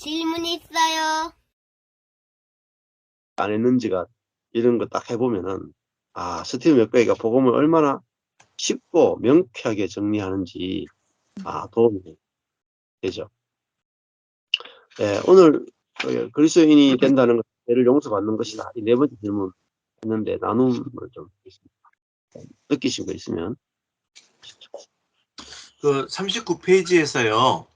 질문 있어요. 안 했는지가 이런 거 딱 해보면은 스티븐 맥베이가 복음을 얼마나 쉽고 명쾌하게 정리하는지 도움이 되죠. 네, 오늘 그리스도인이 된다는 것, 죄를 용서받는 것이다. 이 네 번째 질문 했는데 나눔을 좀 느끼신 거 있으면. 그 39페이지에서요.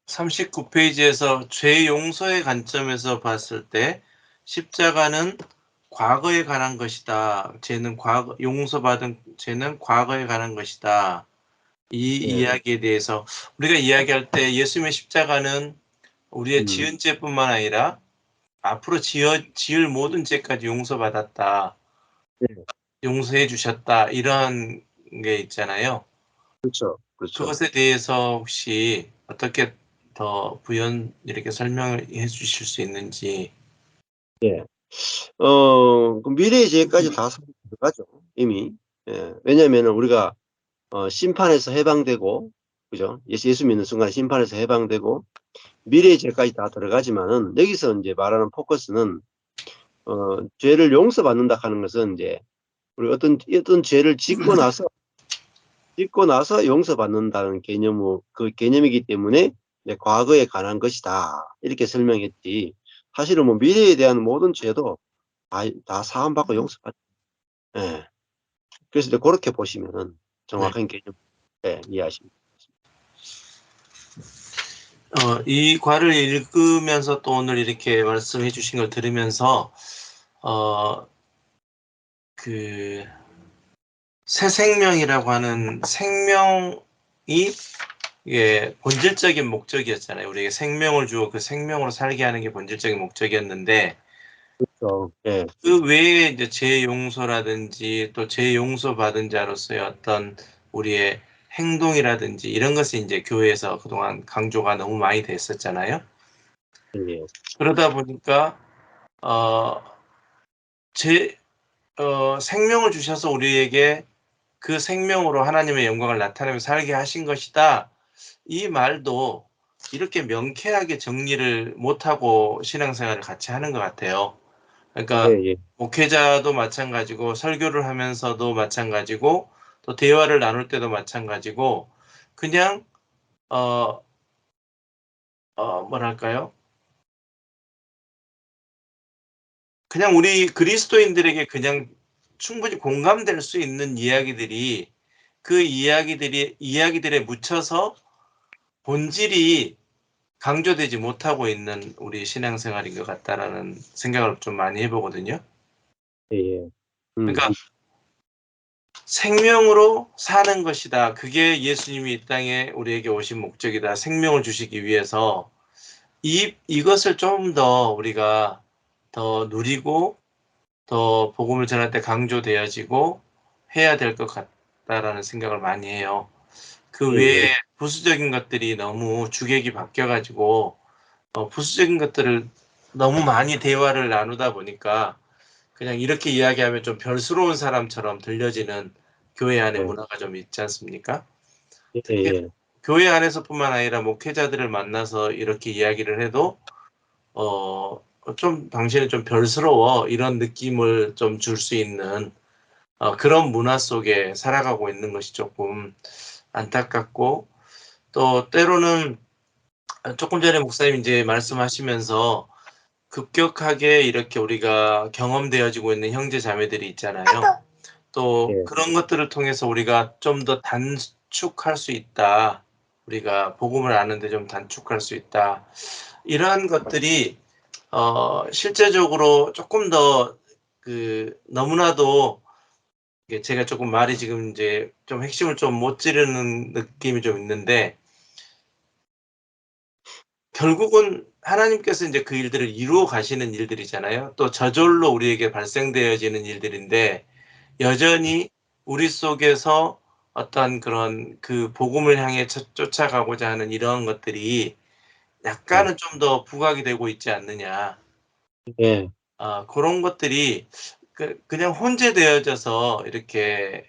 39페이지에서 죄 용서의 관점에서 봤을 때 십자가는 과거에 관한 것이다. 죄는 용서받은 죄는 과거에 관한 것이다. 이 이야기에 대해서 우리가 이야기할 때 예수님의 십자가는 우리의 지은 죄뿐만 아니라 앞으로 지을 모든 죄까지 용서받았다. 용서해 주셨다. 이런 게 있잖아요. 그렇죠. 그렇죠. 그것에 대해서 혹시 어떻게 더 부연 이렇게 설명을 해 주실 수 있는지. 예. 그 미래의 죄까지 다 들어가죠. 이미. 예. 왜냐면은 우리가 심판에서 해방되고, 그죠? 예수 믿는 순간에 심판에서 해방되고, 미래의 죄까지 다 들어가지만은, 여기서 이제 말하는 포커스는, 죄를 용서받는다 하는 것은 이제, 우리 어떤 죄를 짓고 나서 용서받는다는 그 개념이기 때문에, 이제 과거에 관한 것이다. 이렇게 설명했지. 사실은 뭐 미래에 대한 모든 죄도 다 사함받고 용서받죠. 예. 그래서 이제 그렇게 보시면은 정확한 개념, 이해하십니다. 이 과를 읽으면서 또 오늘 이렇게 말씀해 주신 걸 들으면서 그 새 생명이라고 하는 생명이 본질적인 목적이었잖아요. 우리에게 생명을 주어 그 생명으로 살게 하는 게 본질적인 목적이었는데, 그렇죠. 예. 그 외에 이제 죄 용서라든지 또 죄 용서 받은 자로서의 어떤 우리의 행동이라든지 이런 것이 이제 교회에서 그동안 강조가 너무 많이 됐었잖아요. 예. 그러다 보니까 생명을 주셔서 우리에게 그 생명으로 하나님의 영광을 나타내며 살게 하신 것이다. 이 말도 이렇게 명쾌하게 정리를 못하고 신앙생활을 같이 하는 것 같아요. 그러니까 예. 목회자도 마찬가지고 설교를 하면서도 마찬가지고 또 대화를 나눌 때도 마찬가지고 그냥 뭐랄까요? 그냥 우리 그리스도인들에게 그냥 충분히 공감될 수 있는 이야기들이 그 이야기들에 묻혀서 본질이 강조되지 못하고 있는 우리 신앙생활인 것 같다라는 생각을 좀 많이 해보거든요. 예. 그러니까 생명으로 사는 것이다. 그게 예수님이 이 땅에 우리에게 오신 목적이다. 생명을 주시기 위해서 이것을 좀 더 우리가 더 누리고 더 복음을 전할 때 강조되어지고 해야 될 것 같다라는 생각을 많이 해요. 그 외에 부수적인 것들이 너무 주객이 바뀌어가지고 부수적인 것들을 너무 많이 대화를 나누다 보니까 그냥 이렇게 이야기하면 좀 별스러운 사람처럼 들려지는 교회 안에 문화가 좀 있지 않습니까? 특히 예. 교회 안에서뿐만 아니라 목회자들을 만나서 이렇게 이야기를 해도 좀 당신은 좀 별스러워 이런 느낌을 좀 줄 수 있는 그런 문화 속에 살아가고 있는 것이 조금 안타깝고 또 때로는 조금 전에 목사님 이제 말씀하시면서 급격하게 이렇게 우리가 경험되어지고 있는 형제 자매들이 있잖아요. 또 그런 것들을 통해서 우리가 좀 더 단축할 수 있다. 우리가 복음을 아는데 좀 단축할 수 있다. 이러한 것들이 실제적으로 조금 더 너무나도 제가 조금 말이 지금 이제 좀 핵심을 좀 못 찌르는 느낌이 좀 있는데 결국은 하나님께서 이제 그 일들을 이루어 가시는 일들이잖아요. 또 저절로 우리에게 발생되어지는 일들인데 여전히 우리 속에서 어떤 그런 그 복음을 향해 쫓아가고자 하는 이런 것들이 약간은 좀 더 부각이 되고 있지 않느냐. 예. 그런 것들이 그냥 혼재되어져서 이렇게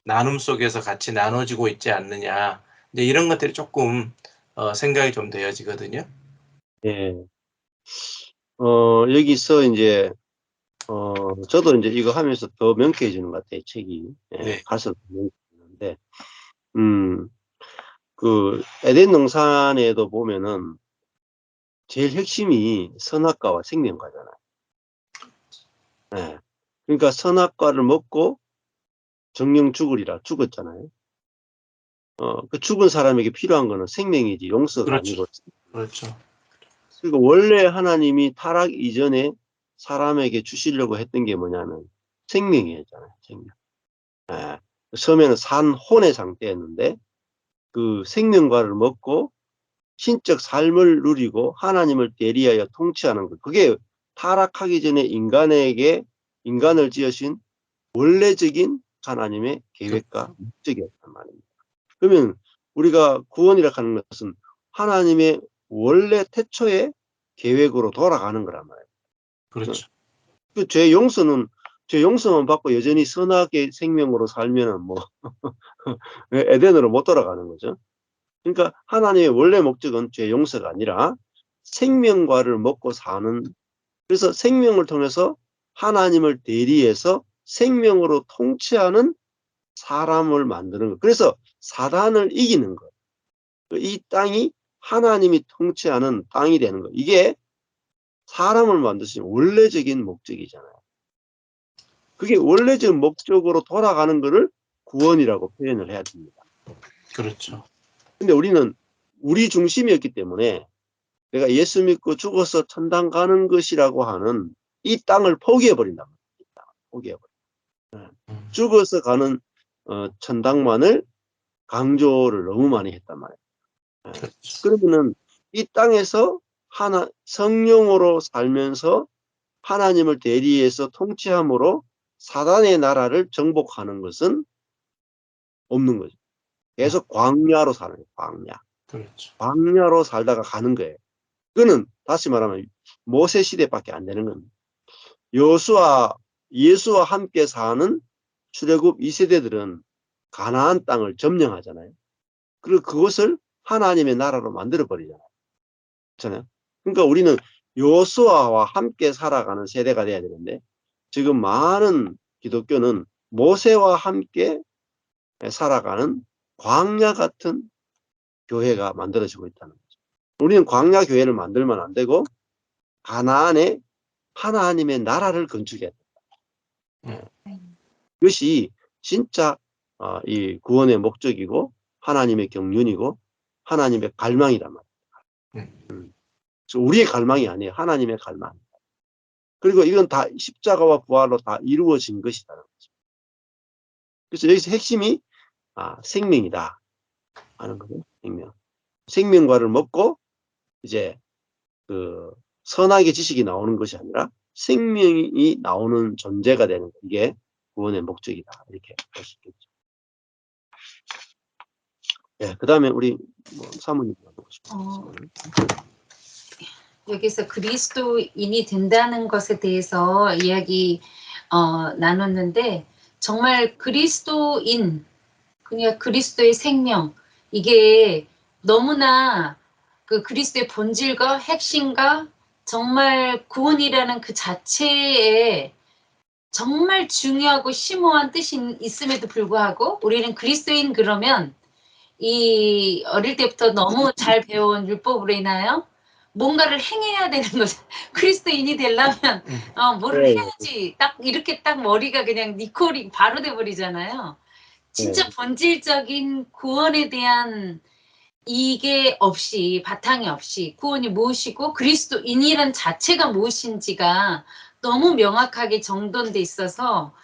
나눔 속에서 같이 나눠지고 있지 않느냐. 이제 이런 것들이 조금 생각이 좀 되어지거든요. 예. 여기서 이제 저도 이제 이거 하면서 더 명쾌해지는 것 같아요, 책이. 예, 네. 갈수록 더 명쾌해지는데, 그 에덴 동산에도 보면은 제일 핵심이 선악과와 생명과잖아요. 예. 그러니까 선악과를 먹고 정령 죽으리라 죽었잖아요. 그 죽은 사람에게 필요한 거는 생명이지 용서가 그렇죠. 아니고. 그렇죠. 그리고 원래 하나님이 타락 이전에 사람에게 주시려고 했던 게 뭐냐면 생명이었잖아요. 생명. 예. 처음에는 산혼의 상태였는데 그 생명과를 먹고 신적 삶을 누리고 하나님을 대리하여 통치하는 것. 그게 타락하기 전에 인간을 지으신 원래적인 하나님의 계획과 목적이었단 말입니다. 그러면 우리가 구원이라 하는 것은 하나님의 원래 태초의 계획으로 돌아가는 거란 말이에요. 그렇죠. 그 죄 용서만 받고 여전히 선악의 생명으로 살면은 뭐 에덴으로 못 돌아가는 거죠. 그러니까 하나님의 원래 목적은 죄 용서가 아니라 생명과를 먹고 사는, 그래서 생명을 통해서 하나님을 대리해서 생명으로 통치하는 사람을 만드는 것. 그래서 사단을 이기는 것. 이 땅이 하나님이 통치하는 땅이 되는 것. 이게 사람을 만드신 원래적인 목적이잖아요. 그게 원래적인 목적으로 돌아가는 것을 구원이라고 표현을 해야 됩니다. 그렇죠. 근데 우리는 우리 중심이었기 때문에 내가 예수 믿고 죽어서 천당 가는 것이라고 하는 이 땅을 포기해버린단 말이에요. 포기해버려. 죽어서 가는 천당만을 강조를 너무 많이 했단 말이에요. 그렇죠. 그러면은 이 땅에서 성령으로 살면서 하나님을 대리해서 통치함으로 사단의 나라를 정복하는 것은 없는 거죠. 계속 광야로 사는 거예요. 광야. 그렇죠. 광야로 살다가 가는 거예요. 그거는 다시 말하면 모세 시대밖에 안 되는 겁니다. 예수와 함께 사는 출애굽 2세대들은 가나안 땅을 점령하잖아요. 그리고 그것을 하나님의 나라로 만들어 버리잖아요. 그렇잖아요. 그러니까 우리는 여호수아와 함께 살아가는 세대가 돼야 되는데 지금 많은 기독교는 모세와 함께 살아가는 광야 같은 교회가 만들어지고 있다는 거죠. 우리는 광야 교회를 만들면 안 되고 가나안에 하나님의 나라를 건축해야 된다. 그것이 진짜 이 구원의 목적이고 하나님의 경륜이고 하나님의 갈망이란 말이에요. 그래서 우리의 갈망이 아니에요. 하나님의 갈망. 그리고 이건 다 십자가와 부활로 다 이루어진 것이라는 거죠. 그래서 여기서 핵심이 생명이다 하는 거죠. 생명. 생명과를 먹고 이제 그 선악의 지식이 나오는 것이 아니라 생명이 나오는 존재가 되는 거. 이게 구원의 목적이다. 이렇게 볼 수 있겠죠. 예, 그다음에 우리 사모님 보고 싶어요. 여기서 그리스도인이 된다는 것에 대해서 이야기 나눴는데 정말 그리스도인 그냥 그리스도의 생명 이게 너무나 그 그리스도의 본질과 핵심과 정말 구원이라는 그 자체에 정말 중요하고 심오한 뜻이 있음에도 불구하고 우리는 그리스도인 그러면 이 어릴 때부터 너무 잘 배운 율법으로 인하여 뭔가를 행해야 되는 거죠. 그리스도인이 되려면 뭐를 해야지 딱 이렇게 딱 머리가 그냥 니콜이 바로 돼 버리잖아요. 진짜 본질적인 구원에 대한 이게 없이 바탕이 없이 구원이 무엇이고 그리스도인이란 자체가 무엇인지가 너무 명확하게 정돈돼 있어서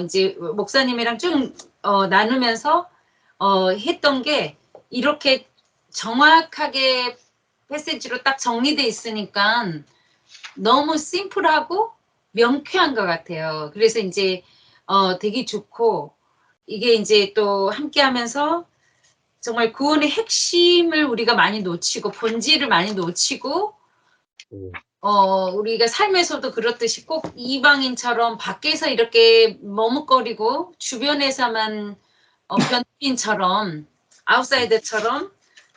이제 목사님이랑 쭉 나누면서 했던 게 이렇게 정확하게 패시지로 딱 정리돼 있으니까 너무 심플하고 명쾌한 것 같아요. 그래서 이제 되게 좋고 이게 이제 또 함께하면서 정말 구원의 핵심을 우리가 많이 놓치고 본질을 많이 놓치고 우리가 삶에서도 그렇듯이 꼭 이방인처럼 밖에서 이렇게 머뭇거리고 주변에서만 변인처럼 아웃사이더처럼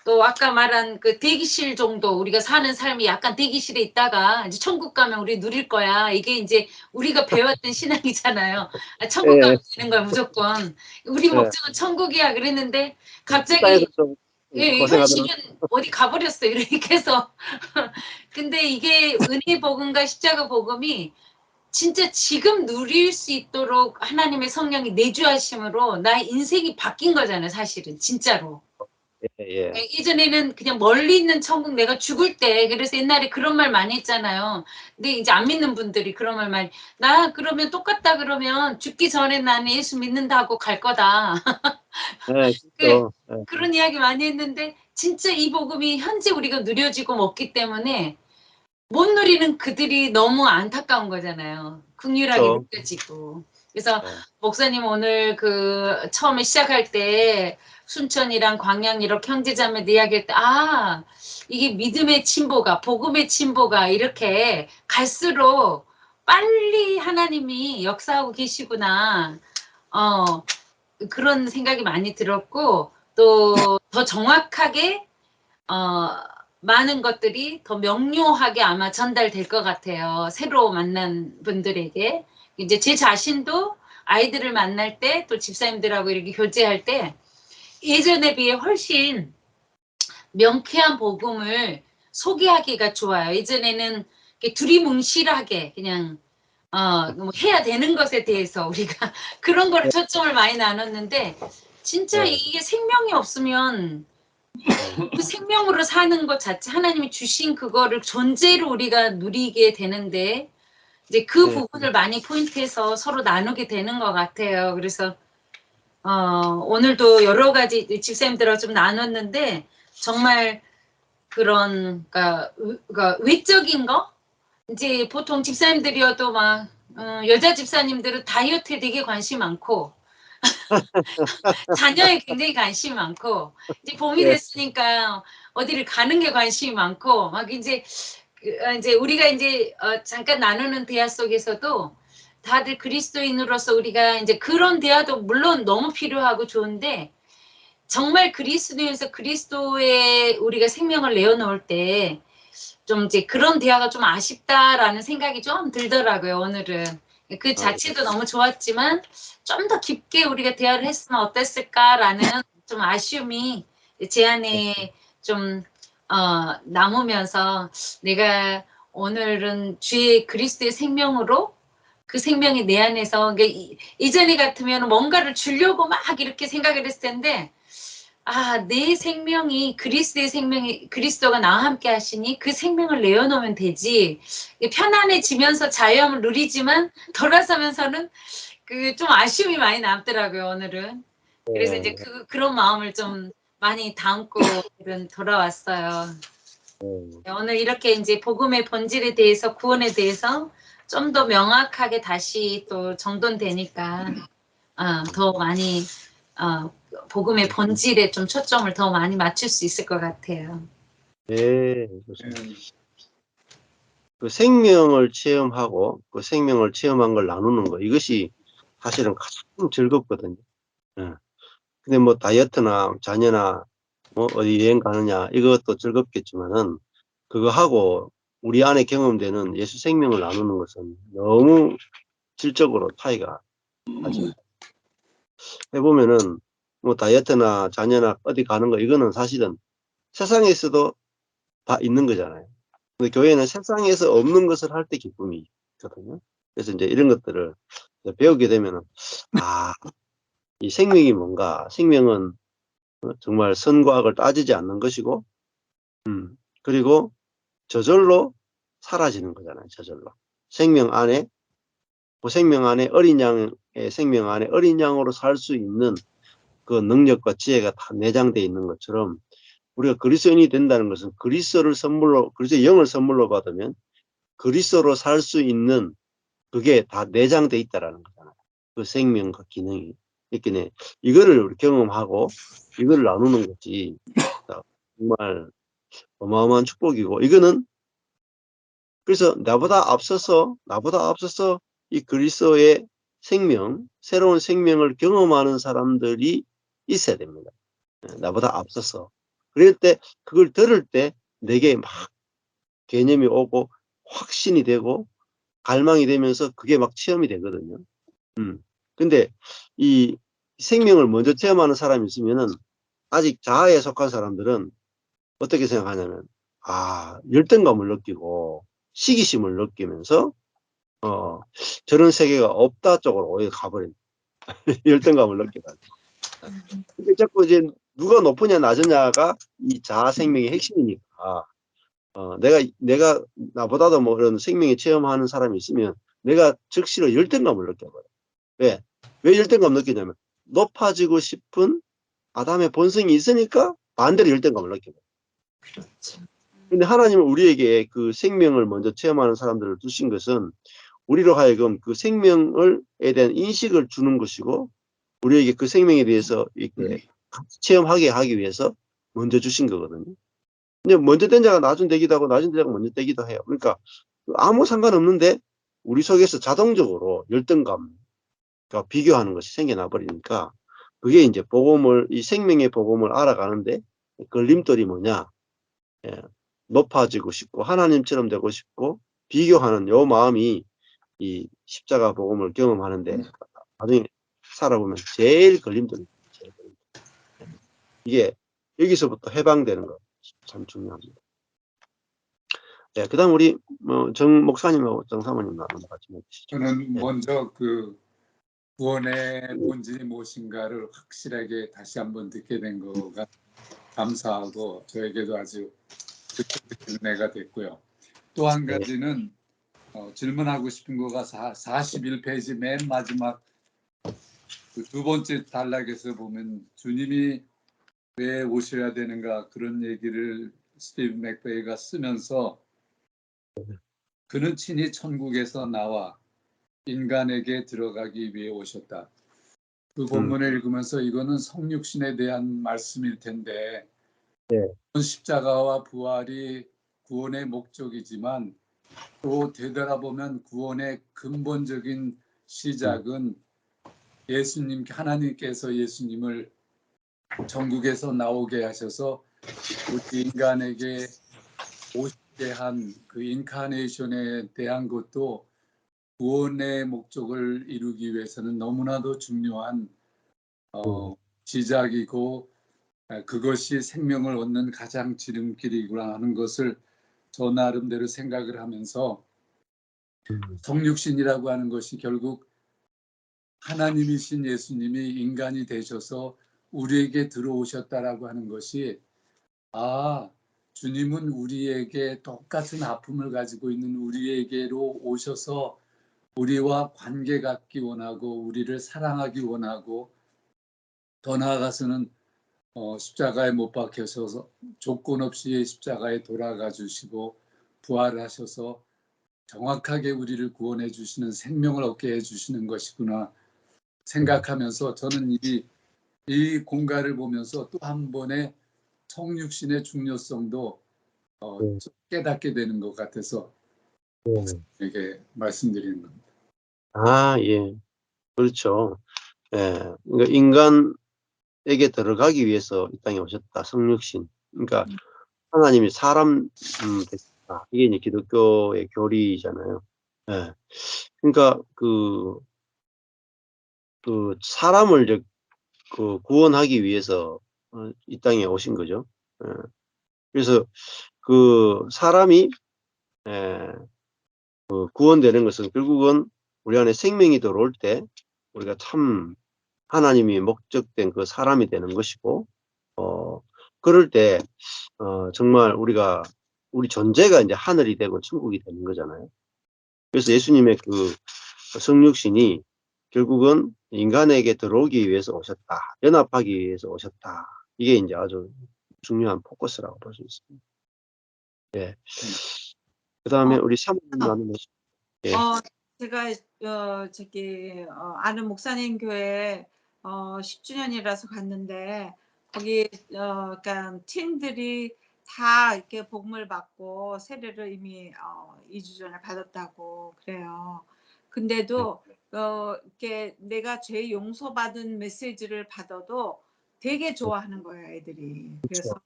또 아까 말한 그 대기실 정도 우리가 사는 삶이 약간 대기실에 있다가 이제 천국 가면 우리 누릴 거야. 이게 이제 우리가 배웠던 신앙이잖아요. 아, 천국 가면 예, 되는 거야 무조건. 우리 예. 목적은 천국이야 그랬는데 세상에서 갑자기 좀 현실은 고생하더라고. 어디 가버렸어 이렇게 해서 근데 이게 은혜 복음과 십자가 복음이 진짜 지금 누릴 수 있도록 하나님의 성령이 내주하심으로 나의 인생이 바뀐 거잖아요 사실은 진짜로. 예, 예. 예전에는 그냥 멀리 있는 천국 내가 죽을 때 그래서 옛날에 그런 말 많이 했잖아요. 근데 이제 안 믿는 분들이 그런 말 많이 나 그러면 똑같다 그러면 죽기 전에 나는 예수 믿는다고 갈 거다. 예, 그 그렇죠. 예, 그런 이야기 많이 했는데 진짜 이 복음이 현재 우리가 누려지고 먹기 때문에 못 누리는 그들이 너무 안타까운 거잖아요. 극률하게 그렇죠. 느껴지고. 그래서 예, 목사님 오늘 그 처음에 시작할 때 순천이랑 광양 이렇게 형제자매 이야기할 때 아, 이게 믿음의 침보가 복음의 침보가 이렇게 갈수록 빨리 하나님이 역사하고 계시구나. 그런 생각이 많이 들었고 또 더 정확하게 많은 것들이 더 명료하게 아마 전달될 것 같아요. 새로 만난 분들에게. 이제 제 자신도 아이들을 만날 때 또 집사님들하고 이렇게 교제할 때 예전에 비해 훨씬 명쾌한 복음을 소개하기가 좋아요. 예전에는 두리뭉실하게 그냥 뭐 해야 되는 것에 대해서 우리가 그런 거를 초점을 많이 나눴는데 진짜 예, 이게 생명이 없으면 예, 그 생명으로 사는 것 자체 하나님이 주신 그거를 존재로 우리가 누리게 되는데 이제 그 예. 부분을 많이 포인트해서 서로 나누게 되는 것 같아요. 그래서 오늘도 여러 가지 집사님들하고 좀 나눴는데 정말 그런 그러니까 외적인 거 이제 보통 집사님들이어도 막 여자 집사님들은 다이어트에 되게 관심 많고 자녀에 굉장히 관심이 많고 이제 봄이 예, 됐으니까 어디를 가는 게 관심이 많고 막 이제 이제 우리가 이제 잠깐 나누는 대화 속에서도 다들 그리스도인으로서 우리가 이제 그런 대화도 물론 너무 필요하고 좋은데 정말 그리스도에서 그리스도의 우리가 생명을 내어놓을 때 좀 이제 그런 대화가 좀 아쉽다라는 생각이 좀 들더라고요, 오늘은. 그 아, 자체도 너무 좋았지만 좀 더 깊게 우리가 대화를 했으면 어땠을까라는 좀 아쉬움이 제 안에 좀 남으면서 내가 오늘은 주의 그리스도의 생명으로 그 생명이 내 안에서 이전에 같으면 뭔가를 주려고 막 이렇게 생각을 했을 텐데 내 생명이 그리스도의 생명이 그리스도가 나와 함께 하시니 그 생명을 내어놓으면 되지. 편안해지면서 자유함을 누리지만 돌아서면서는 그 좀 아쉬움이 많이 남더라고요, 오늘은. 그래서 이제 예, 그런 마음을 좀 많이 담고 오늘은 돌아왔어요. 예. 오늘 이렇게 이제 복음의 본질에 대해서 구원에 대해서 좀 더 명확하게 다시 또 정돈되니까 더 많이 복음의 본질에 좀 초점을 더 많이 맞출 수 있을 것 같아요. 예, 좋습니다. 그 생명을 체험하고 그 생명을 체험한 걸 나누는 거 이것이 사실은 가장 즐겁거든요. 예. 근데 뭐 다이어트나 자녀나 뭐 어디 여행 가느냐 이것도 즐겁겠지만은 그거 하고 우리 안에 경험되는 예수 생명을 나누는 것은 너무 질적으로 차이가 나죠. 해보면은 뭐 다이어트나 자녀나 어디 가는 거 이거는 사실은 세상에서도 다 있는 거잖아요. 근데 교회는 세상에서 없는 것을 할 때 기쁨이 있거든요. 그래서 이제 이런 것들을 배우게 되면은 이 생명이 뭔가 생명은 정말 선과 악을 따지지 않는 것이고 그리고 저절로 사라지는 거잖아요. 저절로 생명 안에 그 생명 안에 어린 양의 생명 안에 어린 양으로 살 수 있는 그 능력과 지혜가 다 내장되어 있는 것처럼 우리가 그리스도인이 된다는 것은 그리스도의 영을 선물로 받으면 그리스도로 살 수 있는 그게 다 내장돼 있다라는 거잖아요. 그 생명과 기능이. 그러니까 이거를 우리 경험하고 이걸 나누는 것이 정말 어마어마한 축복이고 이거는 그래서 나보다 앞서서 이 그리스도의 생명, 새로운 생명을 경험하는 사람들이 있어야 됩니다. 나보다 앞서서. 그럴 때 그걸 들을 때 내게 막 개념이 오고 확신이 되고 갈망이 되면서 그게 막 체험이 되거든요. 근데 이 생명을 먼저 체험하는 사람이 있으면은 아직 자아에 속한 사람들은 어떻게 생각하냐면 열등감을 느끼고 시기심을 느끼면서 저런 세계가 없다 쪽으로 오히려 가버립니다. 열등감을 느껴가지고. 근데 자꾸 이제 누가 높으냐 낮으냐가 이 자아 생명의 핵심이니까 내가 나보다도 뭐 이런 생명에 체험하는 사람이 있으면 내가 즉시로 열등감을 느껴버려요. 왜 열등감 느끼냐면 높아지고 싶은 아담의 본성이 있으니까 반대로 열등감을 느껴요. 근데 하나님은 우리에게 그 생명을 먼저 체험하는 사람들을 두신 것은 우리로 하여금 그 생명에 대한 인식을 주는 것이고 우리에게 그 생명에 대해서 이렇게 같이 체험하게 하기 위해서 먼저 주신 거거든요. 근데 먼저 된 자가 나중 되기도 하고 나중 된 자가 먼저 되기도 해요. 그러니까 아무 상관없는데 우리 속에서 자동적으로 열등감과 비교하는 것이 생겨나 버리니까 그게 이제 이 생명의 복음을 알아가는데 걸림돌이 뭐냐? 예, 높아지고 싶고 하나님처럼 되고 싶고 비교하는 요 마음이 이 십자가 복음을 경험하는데 나중에 살아보면 제일 걸림돌이 이게 여기서부터 해방되는 거 참 중요합니다. 네, 그다음 우리 정 목사님하고 정 사모님 나누는 말씀 해주시죠. 저는 네. 먼저 그 구원의 본질이 무엇인가를 확실하게 다시 한번 듣게 된 거가 감사하고 저에게도 아주 은혜가 됐고요. 또 한 가지는 질문하고 싶은 거가 41페이지 맨 마지막 그 두 번째 단락에서 보면 주님이 왜 오셔야 되는가 그런 얘기를 스티브 맥베이가 쓰면서 그는 친히 천국에서 나와 인간에게 들어가기 위해 오셨다. 그 본문을 읽으면서 이거는 성육신에 대한 말씀일 텐데 네. 십자가와 부활이 구원의 목적이지만 또 되돌아보면 구원의 근본적인 시작은 하나님께서 예수님을 천국에서 나오게 하셔서 우리 인간에게 오시게 한 그 인카네이션에 대한 것도 구원의 목적을 이루기 위해서는 너무나도 중요한 시작이고 그것이 생명을 얻는 가장 지름길이구나 하는 것을 저 나름대로 생각을 하면서 성육신이라고 하는 것이 결국 하나님이신 예수님이 인간이 되셔서 우리에게 들어오셨다라고 하는 것이 주님은 우리에게 똑같은 아픔을 가지고 있는 우리에게로 오셔서 우리와 관계 갖기 원하고 우리를 사랑하기 원하고 더 나아가서는 십자가에 못 박혀서 조건 없이 십자가에 돌아가 주시고 부활하셔서 정확하게 우리를 구원해 주시는 생명을 얻게 해 주시는 것이구나 생각하면서 저는 이 공간을 보면서 또 한 번의 성육신의 중요성도 깨닫게 되는 것 같아서 이렇게 말씀드리는 겁니다. 예. 그렇죠. 예. 그러니까 인간에게 들어가기 위해서 이 땅에 오셨다. 성육신. 그러니까 하나님이 사람 되셨다. 이게 이제 기독교의 교리잖아요. 예. 그러니까 그 사람을 이제 구원하기 위해서 이 땅에 오신 거죠. 예. 그래서 그 사람이 구원되는 것은 결국은 우리 안에 생명이 들어올 때 우리가 참 하나님이 목적된 그 사람이 되는 것이고 그럴 때 정말 우리 존재가 이제 하늘이 되고 천국이 되는 거잖아요. 그래서 예수님의 그 성육신이 결국은 인간에게 들어오기 위해서 오셨다. 연합하기 위해서 오셨다. 이게 이제 아주 중요한 포커스라고 볼 수 있습니다. 예. 그다음에 우리 사모님 나누면 예. 제가 아는 목사님 교회 10주년이라서 갔는데 거기 그러니까 팀들이 다 이렇게 복음을 받고 세례를 이미 2주 전에 받았다고 그래요. 근데도 이렇게 내가 죄 용서받은 메시지를 받아도 되게 좋아하는 거예요, 애들이. 그래서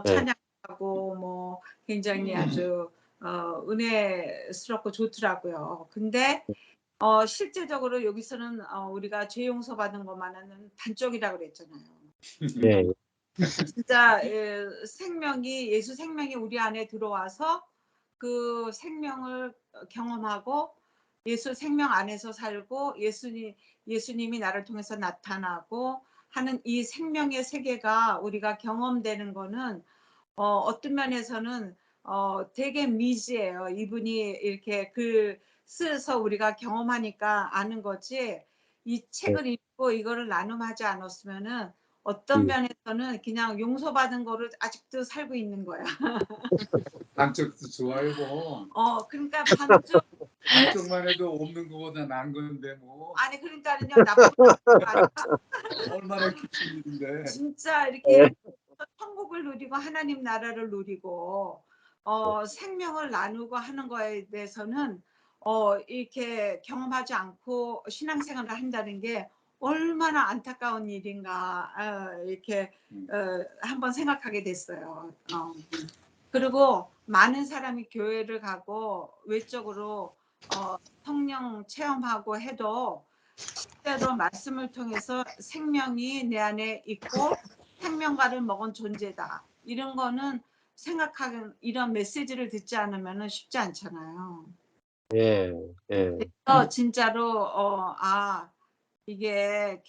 네. 찬양하고 뭐 굉장히 아주 은혜스럽고 좋더라고요. 근데 실제적으로 여기서는 우리가 죄 용서 받은 것만은 반쪽이라고 그랬잖아요. 네. 진짜 생명이 예수 생명이 우리 안에 들어와서 그 생명을 경험하고 예수 생명 안에서 살고 예수님이 나를 통해서 나타나고 하는 이 생명의 세계가 우리가 경험되는 거는 어떤 면에서는 되게 미지예요. 이분이 이렇게 글 써서 우리가 경험하니까 아는 거지. 이 책을 읽고 이거를 나눔하지 않았으면은 어떤 면에서는 그냥 용서받은 거를 아직도 살고 있는 거야. 반쪽도 좋아요 뭐. 그러니까 반쪽 반쪽만 해도 없는 것보다 나은 건데 뭐. 아니 그러니까는요 나쁜 거 아니라 얼마나 기쁜 일인데. 진짜 이렇게 천국을 누리고 하나님 나라를 누리고 생명을 나누고 하는 거에 대해서는 이렇게 경험하지 않고 신앙생활을 한다는 게 얼마나 안타까운 일인가 이렇게 한번 생각하게 됐어요. 그리고 많은 사람이 교회를 가고 외적으로 성령 체험하고 해도 실제로 말씀을 통해서 생명이 내 안에 있고 생명과를 먹은 존재다. 이런 거는 생각하는 이런 메시지를 듣지 않으면 쉽지 않잖아요. 예. 예. 그래서 진짜로 이게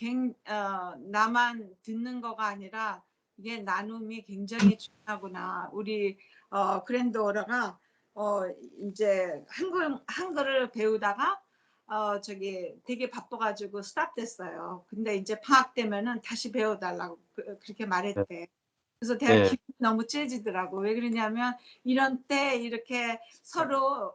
나만 듣는 거가 아니라 이게 나눔이 굉장히 중요하구나. 우리 그랜드오라가 이제 한글을 배우다가 저기 되게 바빠가지고 스탑됐어요. 근데 이제 방학 되면은 다시 배워달라고 그렇게 말했대. 그래서 내가 예. 기분이 너무 째지더라고. 왜 그러냐면 이런 때 이렇게 서로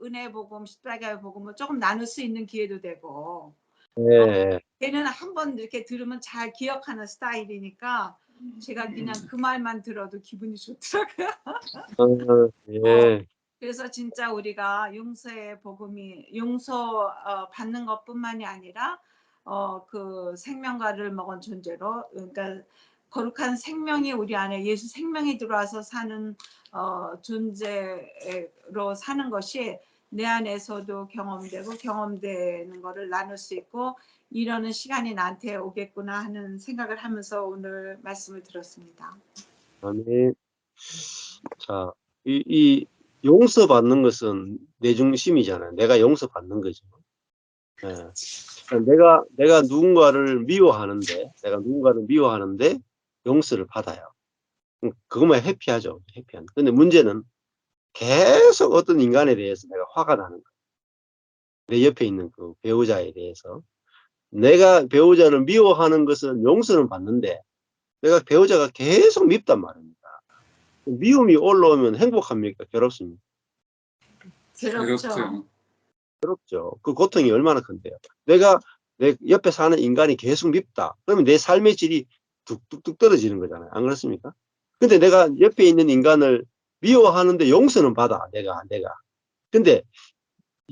은혜 복음, 십자가의 복음을 조금 나눌 수 있는 기회도 되고 예. 걔는 한번 이렇게 들으면 잘 기억하는 스타일이니까 제가 그냥 그 말만 들어도 기분이 좋더라고요. 예. 그래서 진짜 우리가 용서의 복음이 용서 받는 것뿐만이 아니라 그 생명과를 먹은 존재로 그러니까 거룩한 생명이 우리 안에 예수 생명이 들어와서 사는 존재로 사는 것이 내 안에서도 경험되고 경험되는 거를 나눌 수 있고 이러는 시간이 나한테 오겠구나 하는 생각을 하면서 오늘 말씀을 들었습니다. 아멘. 자, 이 용서받는 것은 내 중심이잖아요. 내가 용서받는 거죠. 예. 내가 누군가를 미워하는데 용서를 받아요. 그것만 해피하죠. 해피한. 근데 문제는 계속 어떤 인간에 대해서 내가 화가 나는 거예요. 내 옆에 있는 그 배우자에 대해서. 내가 배우자를 미워하는 것은 용서는 받는데 내가 배우자가 계속 밉단 말입니다. 미움이 올라오면 행복합니까? 괴롭습니까? 괴롭죠. 괴롭죠. 그 고통이 얼마나 큰데요. 내가 내 옆에 사는 인간이 계속 밉다. 그러면 내 삶의 질이 뚝뚝뚝 떨어지는 거잖아요. 안 그렇습니까? 근데 내가 옆에 있는 인간을 미워하는데 용서는 받아. 내가. 근데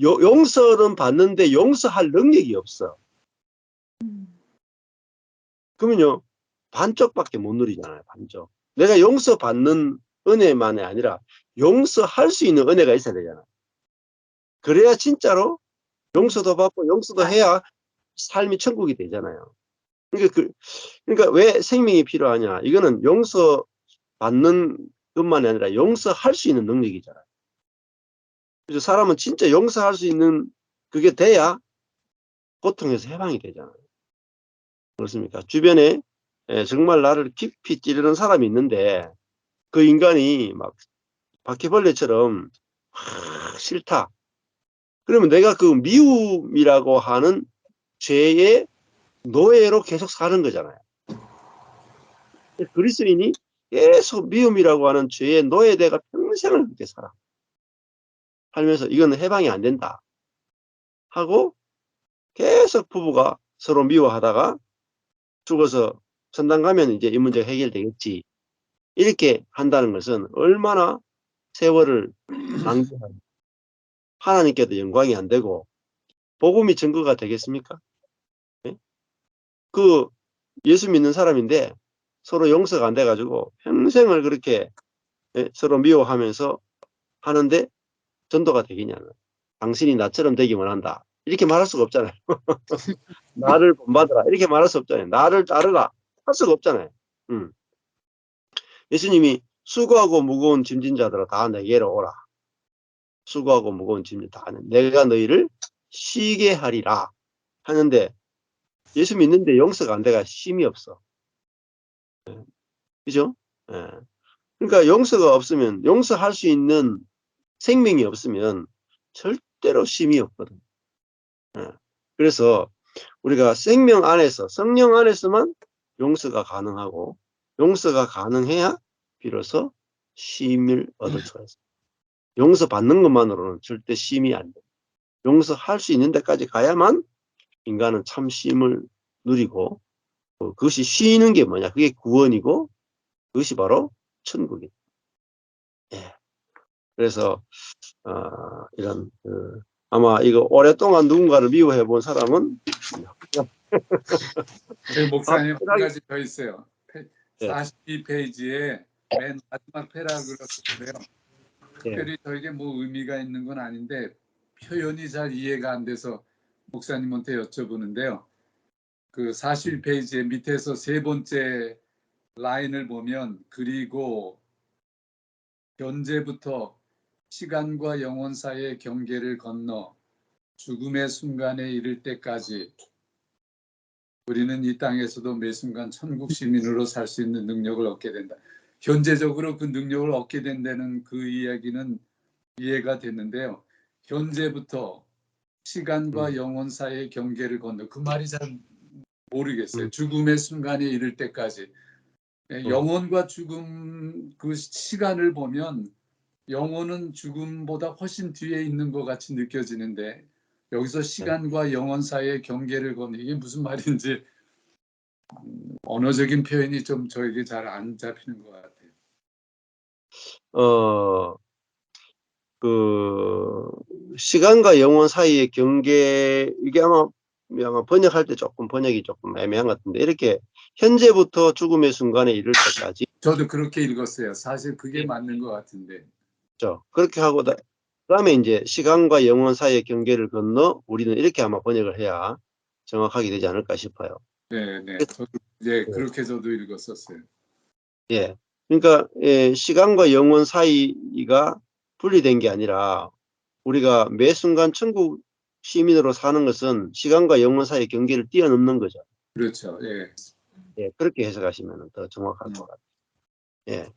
용서는 받는데 용서할 능력이 없어. 그러면요. 반쪽밖에 못 누리잖아요. 반쪽. 내가 용서받는 은혜만이 아니라 용서할 수 있는 은혜가 있어야 되잖아요. 그래야 진짜로 용서도 받고 용서도 해야 삶이 천국이 되잖아요. 그러니까 왜 생명이 필요하냐? 이거는 용서받는 것만이 아니라 용서할 수 있는 능력이잖아요. 그래서 사람은 진짜 용서할 수 있는 그게 돼야 고통에서 해방이 되잖아요. 그렇습니까? 주변에 정말 나를 깊이 찌르는 사람이 있는데 그 인간이 막 바퀴벌레처럼 싫다. 그러면 내가 그 미움이라고 하는 죄의 노예로 계속 사는 거잖아요. 그리스도인이 계속 미움이라고 하는 죄의 노예대가 평생을 그렇게 살면서 이거는 해방이 안 된다 하고 계속 부부가 서로 미워하다가 죽어서 천당 가면 이제 이 문제가 해결되겠지. 이렇게 한다는 것은 얼마나 세월을 낭비하고 하나님께도 영광이 안 되고 복음이 증거가 되겠습니까? 네? 그 예수 믿는 사람인데 서로 용서가 안 돼가지고 평생을 그렇게 서로 미워하면서 하는데 전도가 되겠냐는. 당신이 나처럼 되기 원한다. 이렇게 말할 수가 없잖아요. 나를 본받으라. 이렇게 말할 수 없잖아요. 나를 따르라. 할 수가 없잖아요. 예수님이 수고하고 무거운 짐진 자들아 다 내게로 오라. 수고하고 무거운 짐진 다 내가 너희를 쉬게 하리라 하는데 예수 믿는데 용서가 안 돼가 쉼이 없어. 그죠? 예. 그러니까 용서가 없으면 용서할 수 있는 생명이 없으면 절대로 쉼이 없거든. 예. 그래서 우리가 생명 안에서 성령 안에서만 용서가 가능하고 용서가 가능해야 비로소 쉼을 얻을 수가 있어요. 용서 받는 것만으로는 절대 쉼이 안 돼. 용서할 수 있는 데까지 가야만 인간은 참 쉼을 누리고 그것이 쉬는 게 뭐냐? 그게 구원이고 그것이 바로 천국이에요. 예. 그래서 이런 아마 이거 오랫동안 누군가를 미워해 본 사람은 목사님 한 확실하게 가지 더 있어요. 예. 42페이지에 맨 마지막 패러그래프인데요. 예. 특별히 저에게 뭐 의미가 있는 건 아닌데 표현이 잘 이해가 안 돼서 목사님한테 여쭤보는데요. 그 41페이지의 밑에서 세 번째 라인을 보면 그리고 현재부터 시간과 영원 사이의 경계를 건너 죽음의 순간에 이를 때까지 우리는 이 땅에서도 매 순간 천국 시민으로 살 수 있는 능력을 얻게 된다. 현재적으로 그 능력을 얻게 된다는 그 이야기는 이해가 됐는데요. 현재부터 시간과 영원 사이의 경계를 건너 그 말이 잘 모르겠어요. 죽음의 순간에 이를 때까지. 영혼과 죽음 그 시간을 보면 영혼은 죽음보다 훨씬 뒤에 있는 것 같이 느껴지는데 여기서 시간과 영혼 사이의 경계를 걷는 이게 무슨 말인지 언어적인 표현이 좀 저에게 잘 안 잡히는 것 같아요. 그 시간과 영혼 사이의 경계 이게 아마 번역할 때 조금 번역이 조금 애매한 것 같은데 이렇게 현재부터 죽음의 순간에 이를 때까지 저도 그렇게 읽었어요. 사실 그게 맞는 것 같은데. 그렇죠. 그렇게 하고 그다음에 이제 시간과 영혼 사이의 경계를 건너 우리는 이렇게 아마 번역을 해야 정확하게 되지 않을까 싶어요. 네, 네. 저도 이제 네. 그렇게 저도 읽었었어요. 예. 그러니까 시간과 영혼 사이가 분리된 게 아니라 우리가 매 순간 천국 시민으로 사는 것은 시간과 영혼 사이의 경계를 뛰어넘는 거죠. 그렇죠. 예. 예, 그렇게 해석하시면 더 정확할 것 같아요. 예.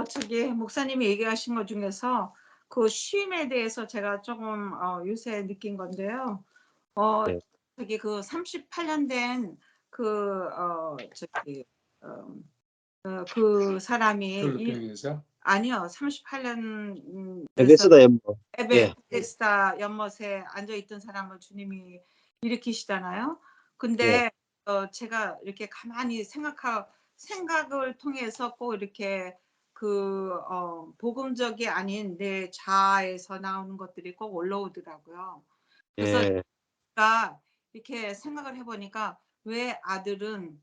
저기 목사님이 얘기하신 것 중에서 그 쉼에 대해서 제가 조금 요새 느낀 건데요. 네. 저기 그 38년 된 그 사람이 필리핀에서 아니요, 38년 돼서 베데스다 연못. 예. 베데스다 연못에 앉아 있던 사람을 주님이 일으키시잖아요. 예. 근데 제가 이렇게 가만히 생각을 통해서 꼭 이렇게 복음적이 아닌 내 자아에서 나오는 것들이 꼭 올라오더라고요. 그래서 예. 제가 이렇게 생각을 해보니까 왜 아들은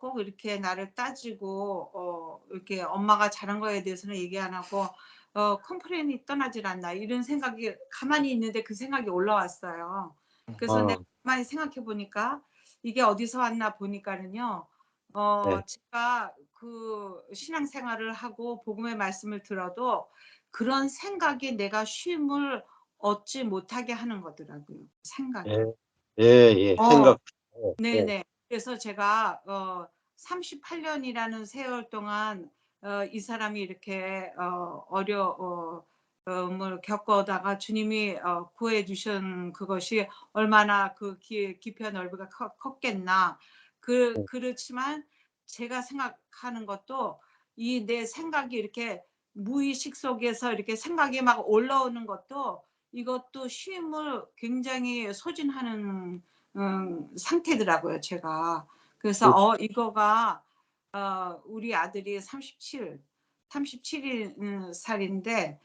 꼭 이렇게 나를 따지고 이렇게 엄마가 잘한 거에 대해서는 얘기 안 하고 컴플레인이 떠나질 않나 이런 생각이 가만히 있는데 그 생각이 올라왔어요. 그래서 내가 어, 가만히 생각해 보니까 이게 어디서 왔나 보니까는요. 네. 제가 그 신앙생활을 하고 복음의 말씀을 들어도 그런 생각이 내가 쉼을 얻지 못하게 하는 거더라고요. 생각이. 예. 예, 예. 어, 생각. 예. 네네. 그래서 제가 38년이라는 세월 동안 이 사람이 이렇게 어려움을 겪어다가 주님이 구해 주신 그것이 얼마나 그 깊이와 넓이가 컸겠나. 예. 그렇지만 제가 생각하는 것도 이 내 생각이 이렇게 무의식 속에서 이렇게 생각이 막 올라오는 것도 이것도 쉼을 굉장히 소진하는 상태더라고요, 제가. 그래서 그렇죠. 이거가 우리 아들이 37일 살인데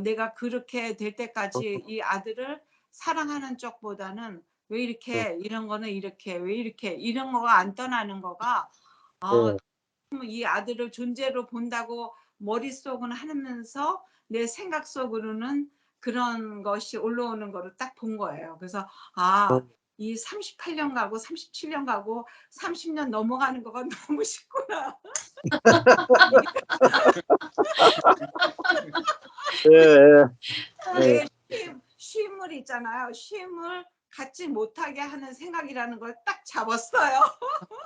내가 그렇게 될 때까지 이 아들을 사랑하는 쪽보다는 왜 이렇게 이런 거는 이렇게 왜 이렇게 이런 거가 안 떠나는 거가 예. 이 아들을 존재로 본다고 머릿속은 하면서 내 생각 속으로는 그런 것이 올라오는 거를 딱 본 거예요. 그래서 이 38년 가고 37년 가고 30년 넘어가는 거가 너무 쉽구나. 예. 내 쉼을 있잖아요. 쉼을 갖지 못하게 하는 생각이라는 걸 딱 잡았어요.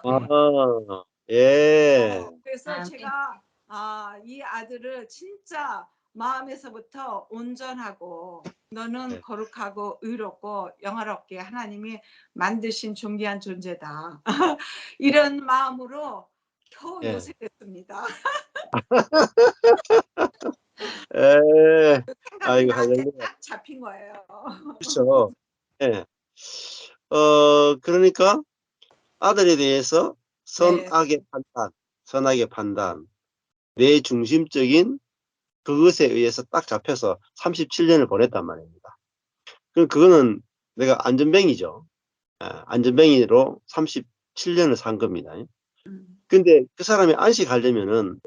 아, 예. 그래서 아멘. 제가 이 아들을 진짜 마음에서부터 온전하고 너는 네. 거룩하고 의롭고 영화롭게 하나님이 만드신 존귀한 존재다. 이런 마음으로 겨우 예. 요새 됐습니다. 예. 생각이 아이고, 나한테 할렐루야. 딱 잡힌 거예요. 그렇죠. 예. 그러니까 아들에 대해서 네. 선악의 판단, 내 중심적인 그것에 의해서 딱 잡혀서 37년을 보냈단 말입니다. 그럼 그거는 내가 안전뱅이죠. 안전뱅이로 37년을 산 겁니다. 근데 그 사람이 안식하려면은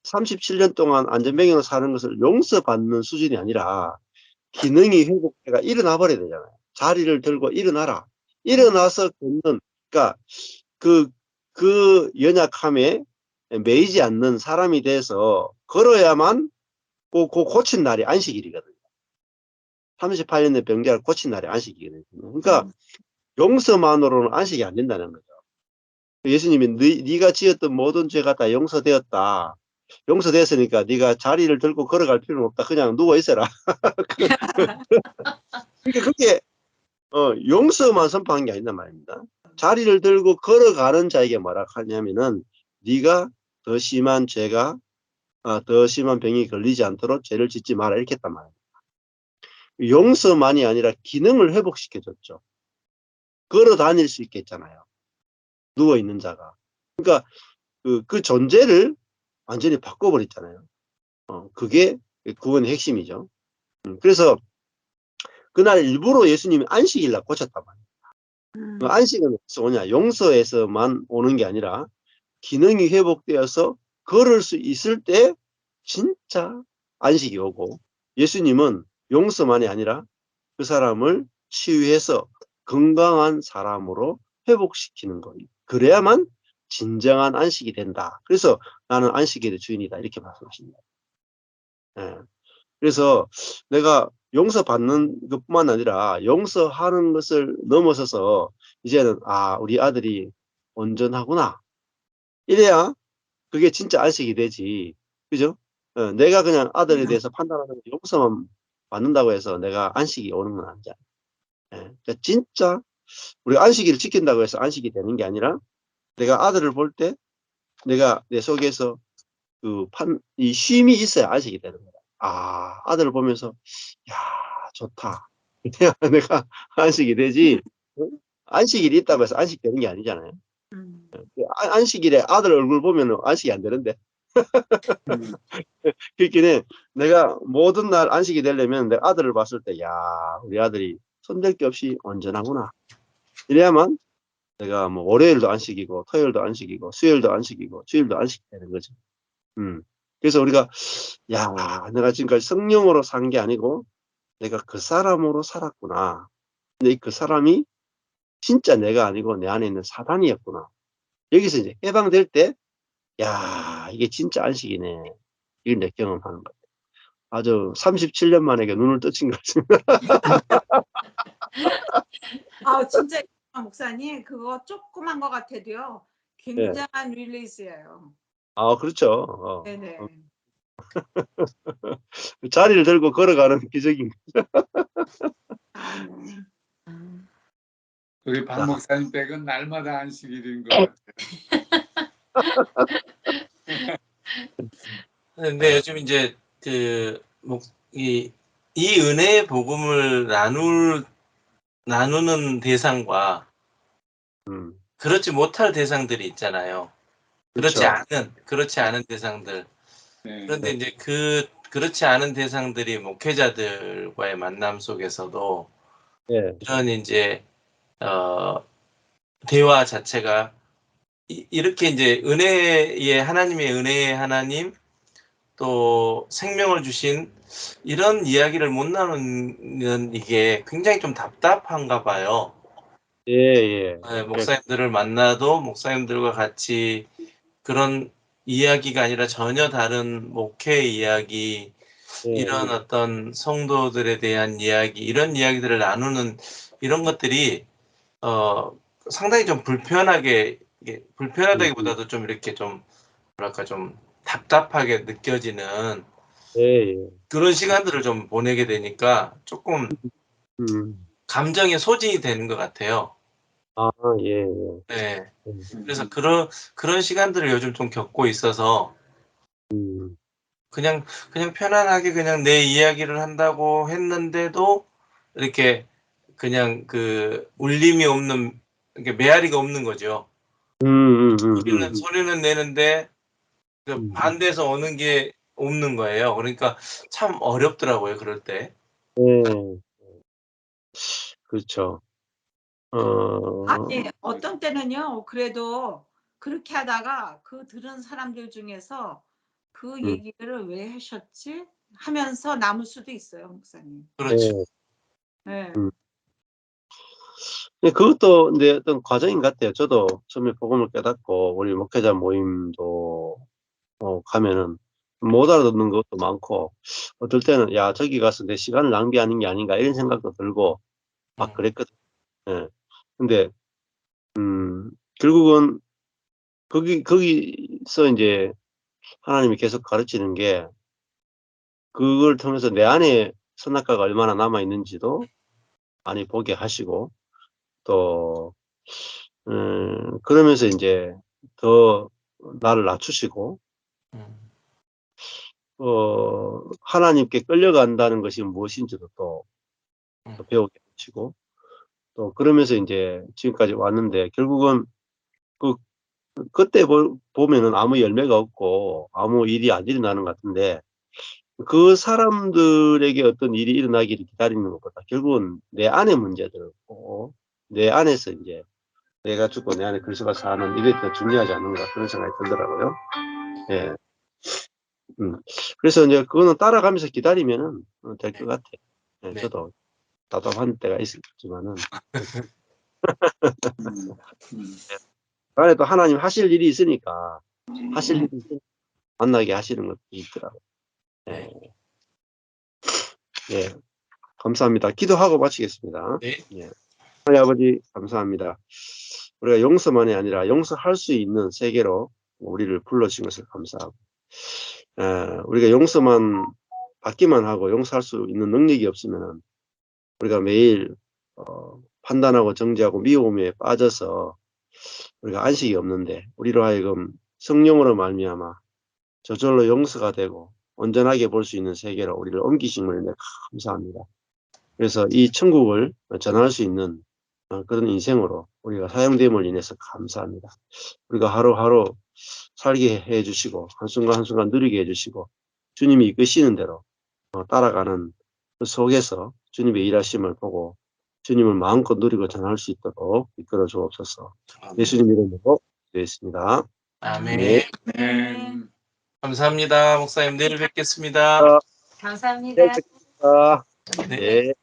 37년 동안 안전뱅이로 사는 것을 용서받는 수준이 아니라 기능이 회복해가 일어나 버려야 되잖아요. 자리를 들고 일어나라. 일어나서 걷는, 그러니까 그 연약함에 매이지 않는 사람이 돼서 걸어야만 고친 날이 안식일이거든요. 38년 된 병자를 고친 날이 안식일이거든요. 그러니까 용서만으로는 안식이 안 된다는 거죠. 예수님이 네가 지었던 모든 죄가 다 용서되었다. 용서됐으니까 네가 자리를 들고 걸어갈 필요는 없다. 그냥 누워 있어라. 그러니까 그게 용서만 선포한 게 아닌단 말입니다. 자리를 들고 걸어가는 자에게 뭐라 하냐면은 네가 더 심한 죄가 더 심한 병이 걸리지 않도록 죄를 짓지 마라 이렇게 했단 말이에요. 용서만이 아니라 기능을 회복시켜줬죠. 걸어 다닐 수 있게 했잖아요. 누워 있는 자가. 그러니까 그 존재를 완전히 바꿔버렸잖아요. 그게 구원의 핵심이죠. 그래서 그날 일부러 예수님이 안식일 날 고쳤단 말이에요. 안식은 어디서 오냐? 용서에서만 오는 게 아니라 기능이 회복되어서 걸을 수 있을 때 진짜 안식이 오고, 예수님은 용서만이 아니라 그 사람을 치유해서 건강한 사람으로 회복시키는 거예요. 그래야만 진정한 안식이 된다. 그래서 나는 안식일의 주인이다 이렇게 말씀하십니다. 예. 그래서 내가 용서받는 것뿐만 아니라 용서하는 것을 넘어서서 이제는 우리 아들이 온전하구나 이래야 그게 진짜 안식이 되지. 그죠? 내가 그냥 아들에 대해서 판단하는 게 용서만 받는다고 해서 내가 안식이 오는 건 아니잖아요. 그러니까 진짜 우리 안식일을 지킨다고 해서 안식이 되는 게 아니라 내가 아들을 볼 때 내가 내 속에서 이 쉼이 있어야 안식이 되는 거야. 아들을 보면서 야 좋다. 내가 안식이 되지. 안식일이 있다고 해서 안식되는 게 아니잖아요. 안식일에 아들 얼굴 보면 안식이 안 되는데. 그렇긴 내가 모든 날 안식이 되려면 내 아들을 봤을 때, 우리 아들이 손댈 게 없이 온전하구나. 이래야만 내가 뭐 월요일도 안식이고, 토요일도 안식이고, 수요일도 안식이고, 주일도 안식되는 거죠. 그래서 우리가, 내가 지금까지 성령으로 산 게 아니고, 내가 그 사람으로 살았구나. 근데 그 사람이 진짜 내가 아니고 내 안에 있는 사단이었구나. 여기서 이제 해방될 때, 이게 진짜 안식이네. 이걸 내 경험하는 거예요. 아주 37년 만에 눈을 떠친 것 같습니다. 진짜 목사님 그거 조그만 거 같아도요. 예. 굉장한 릴리즈예요. 그렇죠. 네네. 자리를 들고 걸어가는 기적인. 아멘. 우리 박 자, 목사님 댁은 날마다 안식일인 것 같아요. 근데 요즘 이제 이 은혜의 복음을 나누는 대상과 음, 그렇지 못할 대상들이 있잖아요. 그렇지 그렇죠. 않은 대상들. 네. 그런데 이제 그렇지 않은 대상들이 목회자들과의 만남 속에서도 예, 이런 이제 대화 자체가 이렇게 이제 은혜의 하나님의 은혜의 하나님 또 생명을 주신 이런 이야기를 못 나누는 이게 굉장히 좀 답답한가 봐요. 예, 예. 네, 목사님들을 만나도 목사님들과 같이 그런 이야기가 아니라 전혀 다른 목회 이야기, 예. 이런 어떤 성도들에 대한 이야기, 이런 이야기들을 나누는 이런 것들이 상당히 좀 불편하게, 불편하다기보다도 좀 이렇게 좀 뭐랄까 좀 답답하게 느껴지는 예, 예. 그런 시간들을 좀 보내게 되니까 조금 음. 감정의 소진이 되는 것 같아요. 아, 예, 예. 네. 음. 그래서 그런 시간들을 요즘 좀 겪고 있어서 그냥 편안하게 그냥 내 이야기를 한다고 했는데도 이렇게 그냥 그 울림이 없는, 이렇게 메아리가 없는 거죠. 소리는 내는데 그 반대에서 오는 게 없는 거예요. 그러니까 참 어렵더라고요, 그럴 때. 예. 그렇죠. 아니 어떤 때는요. 그래도 그렇게 하다가 그 들은 사람들 중에서 그 얘기를 왜 하셨지? 하면서 남을 수도 있어요, 목사님. 그렇죠. 예. 네. 예, 그것도 내 어떤 과정인 것 같아요. 저도 처음에 복음을 깨닫고 우리 목회자 모임도 가면은 못 알아듣는 것도 많고, 어떨 때는 야 저기 가서 내 시간을 낭비하는 게 아닌가 이런 생각도 들고 막 그랬거든. 예. 근데 결국은 거기서 이제 하나님이 계속 가르치는 게, 그걸 통해서 내 안에 선악과가 얼마나 남아 있는지도 많이 보게 하시고, 또 그러면서 이제 더 나를 낮추시고, 음. 하나님께 끌려간다는 것이 무엇인지도 또 배우게 하시고, 또 그러면서 이제 지금까지 왔는데, 결국은 그때 보면은 아무 열매가 없고 아무 일이 안 일어나는 것 같은데, 그 사람들에게 어떤 일이 일어나기를 기다리는 것보다 결국은 내 안의 문제들고, 내 안에서 이제 내가 죽고 내 안에 그리스도가 사는 이게 더 중요하지 않는가, 그런 생각이 들더라고요. 예. 그래서 이제 그거는 따라가면서 기다리면은 될 것 같아요. 예, 네. 저도 답답한 때가 있었지만은 그 안에 또 하나님 하실 일이 있으니까, 하실 일이 있으니까 만나게 하시는 것도 있더라고요. 예. 예. 감사합니다. 기도하고 마치겠습니다. 네. 예. 하나님 아버지 감사합니다. 우리가 용서만이 아니라 용서할 수 있는 세계로 우리를 불러주신 것을 감사하고, 우리가 용서만 받기만 하고 용서할 수 있는 능력이 없으면 우리가 매일 판단하고 정죄하고 미움에 빠져서 우리가 안식이 없는데, 우리로 하여금 성령으로 말미암아 저절로 용서가 되고 온전하게 볼 수 있는 세계로 우리를 옮기신 것을 감사합니다. 그래서 이 천국을 전할 수 있는 그런 인생으로 우리가 사용됨을 인해서 감사합니다. 우리가 하루하루 살게 해주시고 한순간 한순간 누리게 해주시고, 주님이 이끄시는 대로 따라가는 그 속에서 주님의 일하심을 보고 주님을 마음껏 누리고 전할 수 있도록 이끌어 주옵소서. 예수님 이름으로 기도했습니다. 아멘. 네. 감사합니다, 목사님. 내일 뵙겠습니다. 감사합니다. 네. 네. 네.